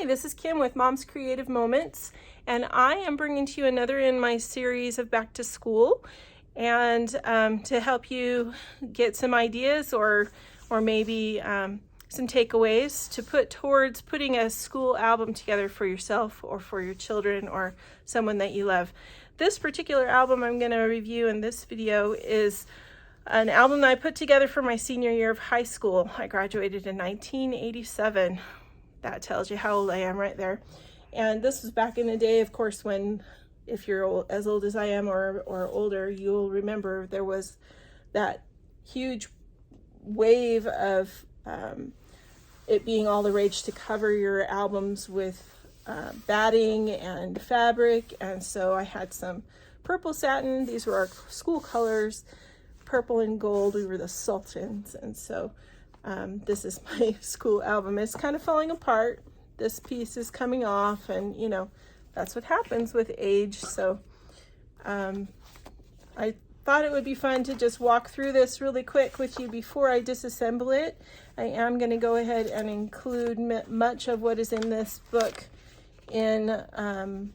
Hi, this is Kim with Mom's Creative Moments, and I am bringing to you another in my series of Back to School, and to help you get some ideas or maybe some takeaways to put towards putting a school album together for yourself or for your children or someone that you love. This particular album I'm going to review in this video is an album that I put together for my senior year of high school. I graduated in 1987. That tells you how old I am right there. And this was back in the day, of course, when, if you're as old as I am or older, you'll remember there was that huge wave of it being all the rage to cover your albums with batting and fabric. And so I had some purple satin. These were our school colors, purple and gold. We were the Sultans. And so this is my school album. It's kind of falling apart. This piece is coming off, and you know, that's what happens with age. So I thought it would be fun to just walk through this really quick with you before I disassemble it. I am going to go ahead and include much of what is in this book in in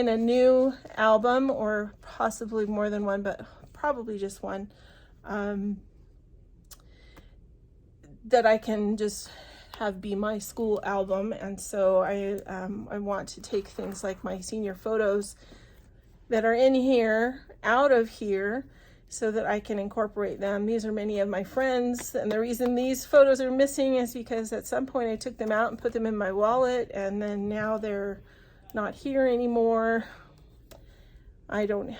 a new album, or possibly more than one, but probably just one, that I can just have be my school album. And so I want to take things like my senior photos that are in here out of here so that I can incorporate them. These are many of my friends, and the reason these photos are missing is because at some point I took them out and put them in my wallet, and then now they're not here anymore. I don't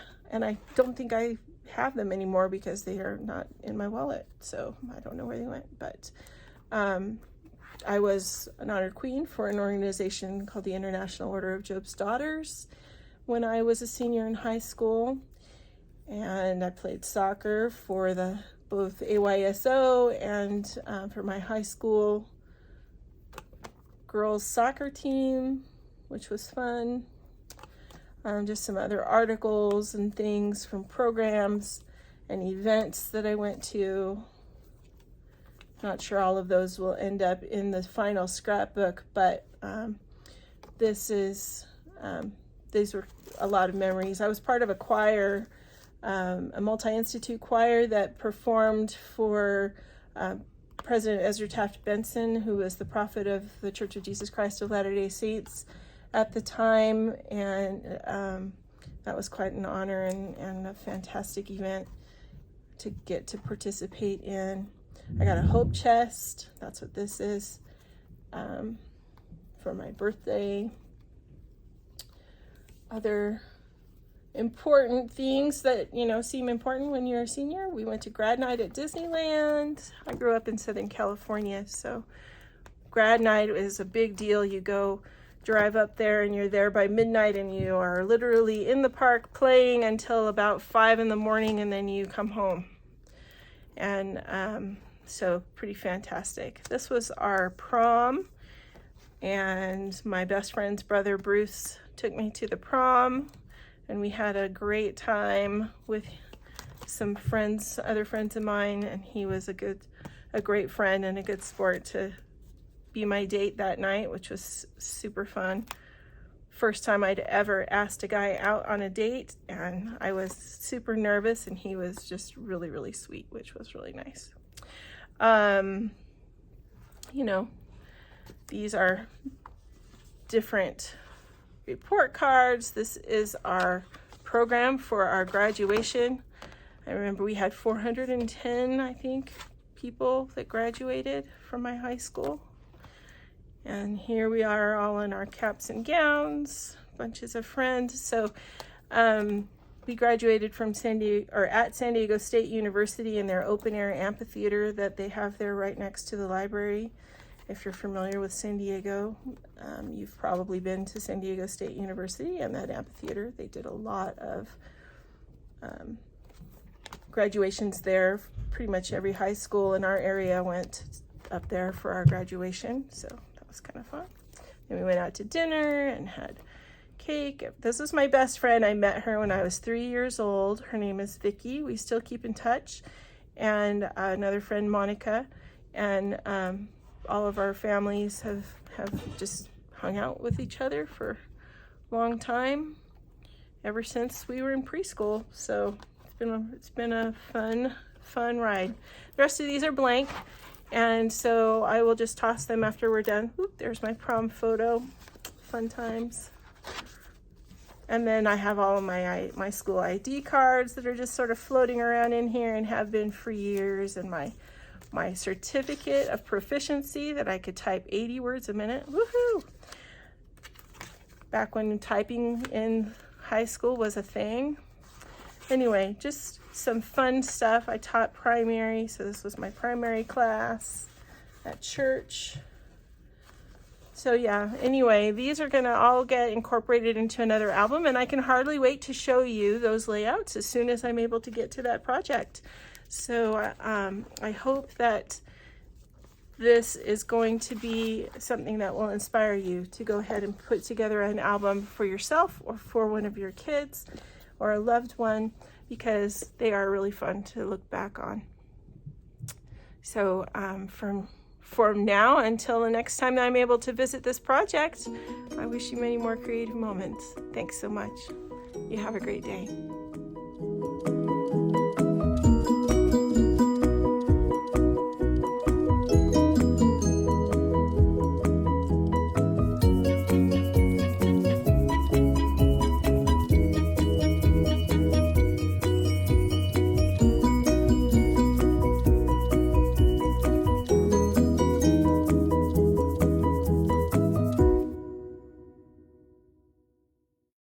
think I have them anymore because they are not in my wallet, so I don't know where they went. But I was an honor queen for an organization called the International Order of Job's Daughters when I was a senior in high school, and I played soccer for both AYSO and for my high school girls soccer team, which was fun. Just some other articles and things from programs and events that I went to. Not sure all of those will end up in the final scrapbook, but these were a lot of memories. I was part of a choir, a multi-institute choir that performed for President Ezra Taft Benson, who was the prophet of the Church of Jesus Christ of Latter-day Saints at the time, and that was quite an honor and a fantastic event to get to participate in. I got a hope chest. That's what this is, for my birthday. Other important things that, you know, seem important when you're a senior. We went to grad night at Disneyland. I grew up in Southern California, so grad night is a big deal. You go drive up there and you're there by midnight, and you are literally in the park playing until about 5 in the morning, and then you come home. And so pretty fantastic. This was our prom, and my best friend's brother Bruce took me to the prom, and we had a great time with some friends, other friends of mine, and he was a great friend and a good sport to be my date that night, which was super fun. First time I'd ever asked a guy out on a date, and I was super nervous, and he was just really, really sweet, which was really nice. You know, these are different report cards. This is our program for our graduation. I remember we had 410, I think, people that graduated from my high school. And here we are all in our caps and gowns, bunches of friends. So we graduated from at San Diego State University in their open air amphitheater that they have there right next to the library. If you're familiar with San Diego, you've probably been to San Diego State University and that amphitheater. They did a lot of graduations there. Pretty much every high school in our area went up there for our graduation, so that was kind of fun. Then we went out to dinner and had cake. This is my best friend. I met her when I was 3 years old. Her name is Vicky. We still keep in touch. And another friend, Monica. And all of our families have just hung out with each other for a long time, ever since we were in preschool. So it's been a fun ride. The rest of these are blank, and so I will just toss them after we're done. Oop, there's my prom photo. Fun times. And then I have all of my school ID cards that are just sort of floating around in here and have been for years, and my certificate of proficiency that I could type 80 words a minute. Woohoo! Back when typing in high school was a thing. Anyway, just some fun stuff. I taught primary, so this was my primary class at church. So yeah, anyway, these are gonna all get incorporated into another album, and I can hardly wait to show you those layouts as soon as I'm able to get to that project. So I hope that this is going to be something that will inspire you to go ahead and put together an album for yourself or for one of your kids or a loved one, because they are really fun to look back on. So from now until the next time that I'm able to visit this project, I wish you many more creative moments. Thanks so much. You have a great day.